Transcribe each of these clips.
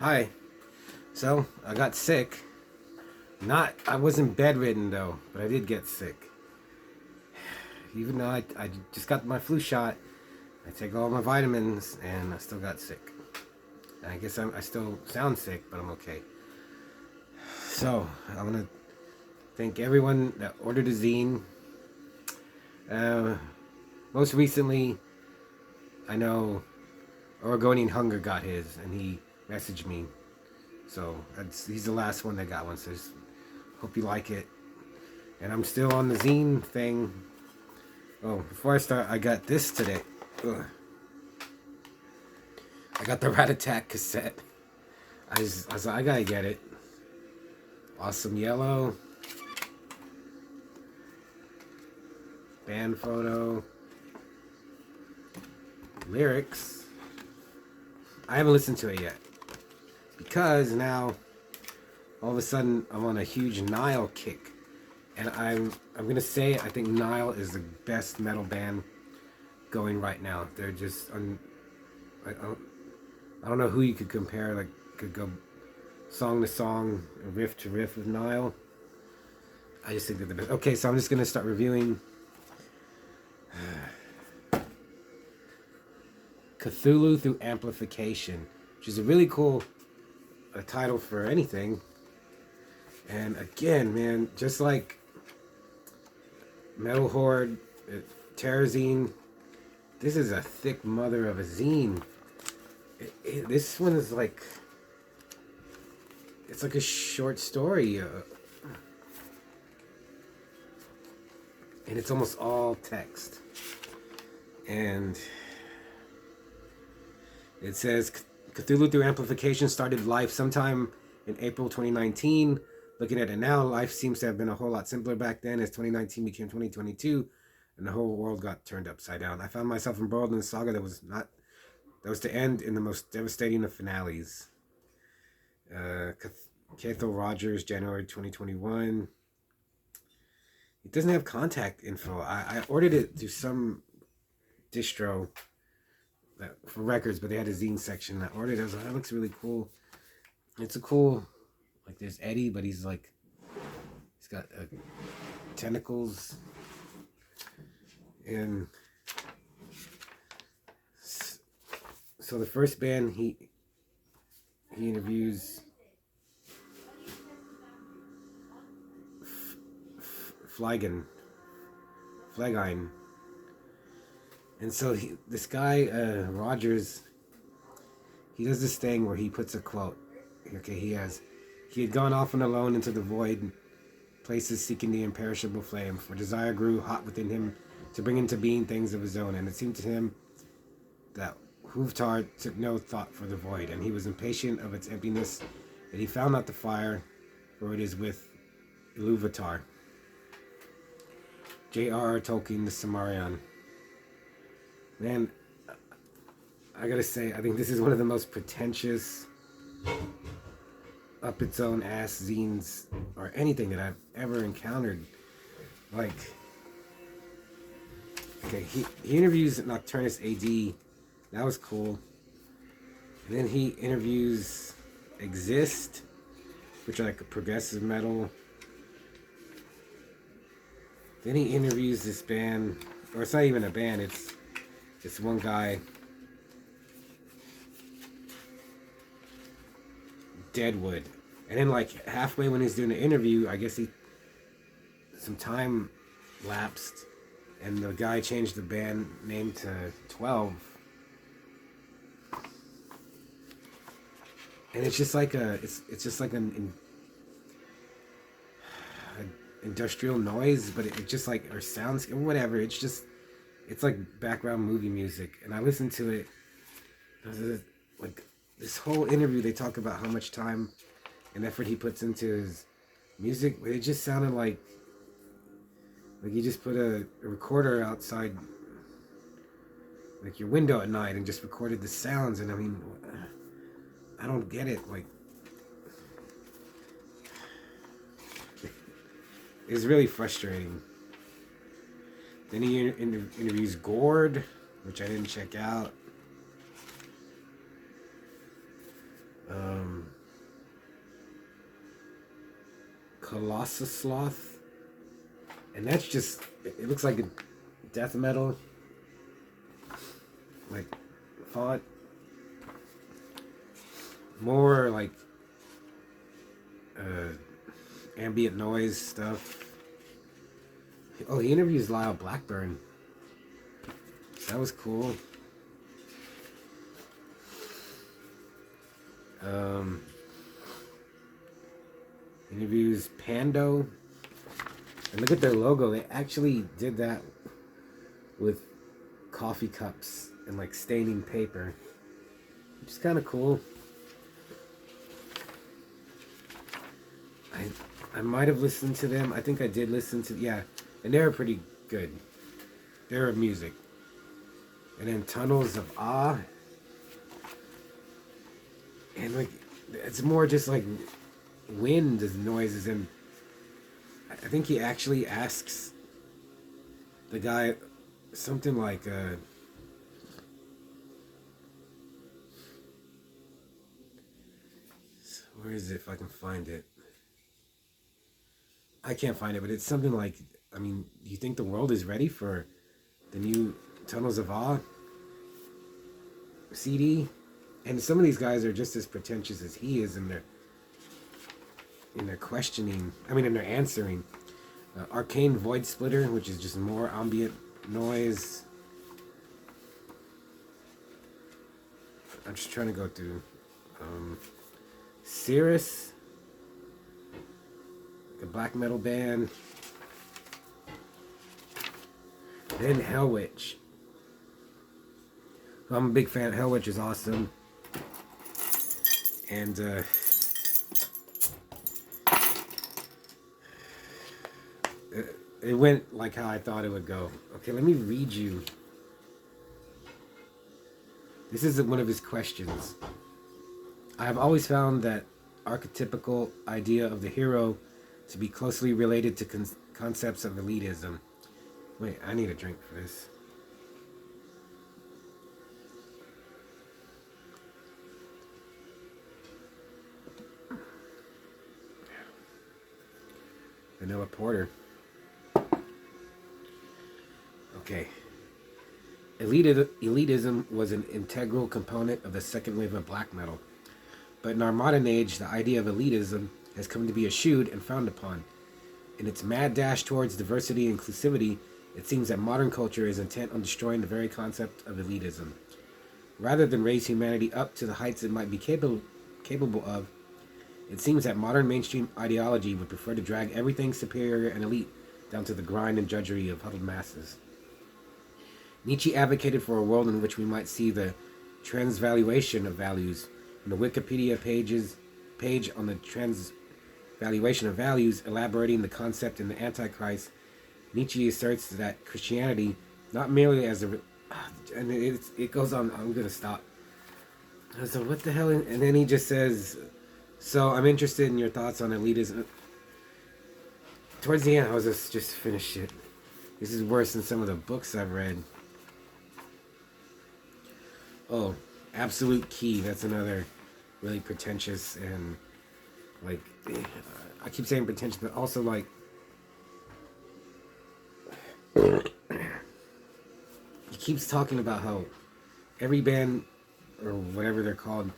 Hi. So, I got sick. I wasn't bedridden though, but I did get sick. Even though I just got my flu shot, I take all my vitamins, and I still got sick. And I guess I still sound sick, but I'm okay. So, I want to thank everyone that ordered a zine. Uh, Most recently, I know Oregonian Hunger got his, and he messaged me. So, he's the last one that got one, so just hope you like it. And I'm still on the zine thing. Oh, before I start, I got this today. Ugh. I got the Rat Attack cassette. I was like, I gotta get it. Awesome yellow. Band photo. Lyrics. I haven't listened to it yet. Because now, all of a sudden, I'm on a huge Nile kick. And I'm gonna say I think Nile is the best metal band going right now. They're just I don't know who you could compare. Like could go song to song, riff to riff with Nile. I just think they're the best. Okay, so I'm just gonna start reviewing Cthulhu Through Amplification, which is a really cool title for anything. And again, man, just like Metal Horde, Terrazine, this is a thick mother of a zine. This one is like, it's like a short story, and it's almost all text. And it says Cthulhu Through Amplification started life sometime in April 2019. Looking at it now, life seems to have been a whole lot simpler back then as 2019 became 2022 and the whole world got turned upside down. I found myself embroiled in a saga that was to end in the most devastating of finales. Cathal Rogers, January 2021. It doesn't have contact info. I ordered it through some distro for records, but they had a zine section. I ordered it. I was like, that looks really cool. It's a cool, like there's Eddie, but he's got tentacles. And so the first band he interviews Flegine. And so this guy, Rogers, he does this thing where he puts a quote. Okay, he had gone off and alone into the void, places seeking the imperishable flame, for desire grew hot within him to bring into being things of his own, and it seemed to him that Huvtar took no thought for the void, and he was impatient of its emptiness, that he found not the fire, for it is with Iluvatar. J.R.R. Tolkien, the Cimmerian. Man, I gotta say, I think this is one of the most pretentious, up its own ass zines or anything that I've ever encountered. Like, okay, he interviews Nocturnus AD. That was cool. And then he interviews Exist, which are like a progressive metal. Then he interviews this band, or it's not even a band, it's just one guy, Deadwood. And then like halfway when he's doing the interview, I guess some time lapsed, and the guy changed the band name to 12. And it's just like it's just like an industrial noise, but it just like, or sounds, whatever. It's like background movie music. And I listened to it. Like this whole interview, they talk about how much time and effort he puts into his music. It just sounded like he just put a recorder outside like your window at night and just recorded the sounds. And I mean, I don't get it. Like, it's really frustrating. Then he interviews Gord, which I didn't check out. Colossus Sloth. And that's just, it looks like a death metal, like, font. More like ambient noise stuff. Oh, he interviews Lyle Blackburn. That was cool. Interviews Pando. And look at their logo. They actually did that with coffee cups and like staining paper, which is kind of cool. I might have listened to them. I think I did listen to, yeah, and they were pretty good. They were music. And then Tunnels of Ah. And like, it's more just like wind noises. And I think he actually asks the guy something like, where is it if I can find it? I can't find it, but it's something like, I mean, do you think the world is ready for the new Tunnels of Awe CD? And some of these guys are just as pretentious as he is in their questioning. I mean, in their answering. Arcane Void Splitter, which is just more ambient noise. I'm just trying to go through. Cirrus, a black metal band. Then Hellwitch. I'm a big fan. Hellwitch is awesome. And it went like how I thought it would go. Okay, let me read you. This is one of his questions. I have always found that archetypical idea of the hero to be closely related to concepts of elitism. Wait, I need a drink for this. Vanilla porter. Okay. Elitism was an integral component of the second wave of black metal. But in our modern age, the idea of elitism has come to be eschewed and frowned upon. In its mad dash towards diversity and inclusivity, it seems that modern culture is intent on destroying the very concept of elitism. Rather than raise humanity up to the heights it might be capable of, it seems that modern mainstream ideology would prefer to drag everything superior and elite down to the grind and drudgery of huddled masses. Nietzsche advocated for a world in which we might see the transvaluation of values. In the Wikipedia page on the transvaluation of values, elaborating the concept in the Antichrist, Nietzsche asserts that Christianity, not merely as a... And it goes on, I'm going to stop. So what the hell? And then he just says, so I'm interested in your thoughts on elitism. Towards the end, I was just finished it. This is worse than some of the books I've read. Oh, Absolute Key. That's another really pretentious and like, I keep saying pretentious, but also like, he keeps talking about how every band or whatever they're called,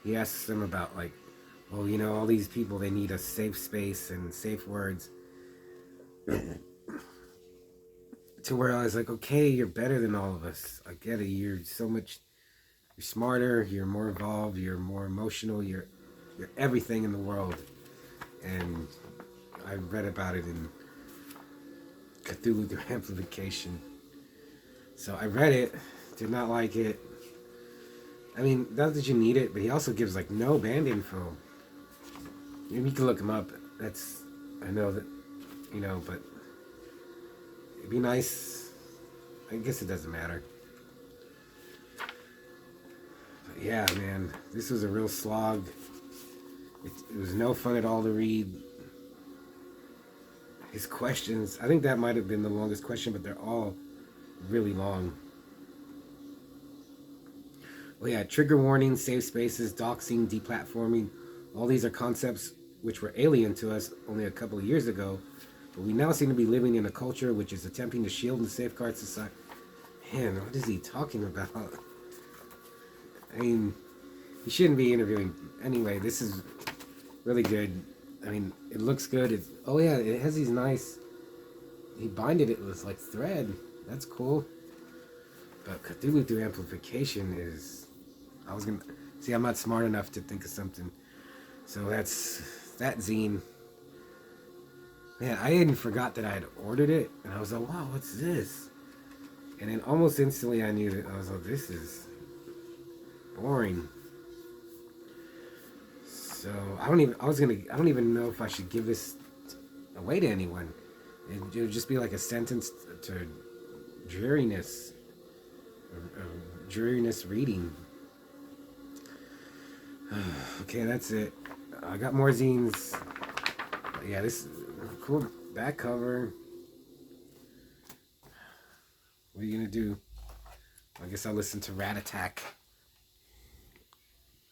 he asks them about like, well, you know, all these people, they need a safe space and safe words. To where I was like, okay, you're better than all of us. I get it. You're so much, you're smarter, you're more involved, you're more emotional, you're everything in the world. And I read about it in Cthulhu Through Amplification. So I read it, did not like it. I mean, not that you need it, but he also gives like no band info. You can look him up. That's, I know that, you know, but it'd be nice. I guess it doesn't matter. But yeah, man, this was a real slog. It was no fun at all to read. His questions, I think that might have been the longest question, but they're all really long. Well, yeah, trigger warnings, safe spaces, doxing, deplatforming. All these are concepts which were alien to us only a couple of years ago, but we now seem to be living in a culture which is attempting to shield and safeguard society. Man, what is he talking about? I mean, he shouldn't be interviewing. Anyway, this is really good. I mean, it looks good. Oh yeah, it has these nice. He binded it with like thread. That's cool. But Cthulhu Through Amplification is. I was gonna see. I'm not smart enough to think of something. So that's that zine. Man, I even forgot that I had ordered it, and I was like, "Wow, what's this?" And then almost instantly, I knew that I was like, "This is boring." So I don't even know if I should give this away to anyone. It would just be like a sentence to dreariness, dreariness reading. Okay, that's it. I got more zines. Yeah, this cool back cover. What are you gonna do? I guess I'll listen to Rat Attack.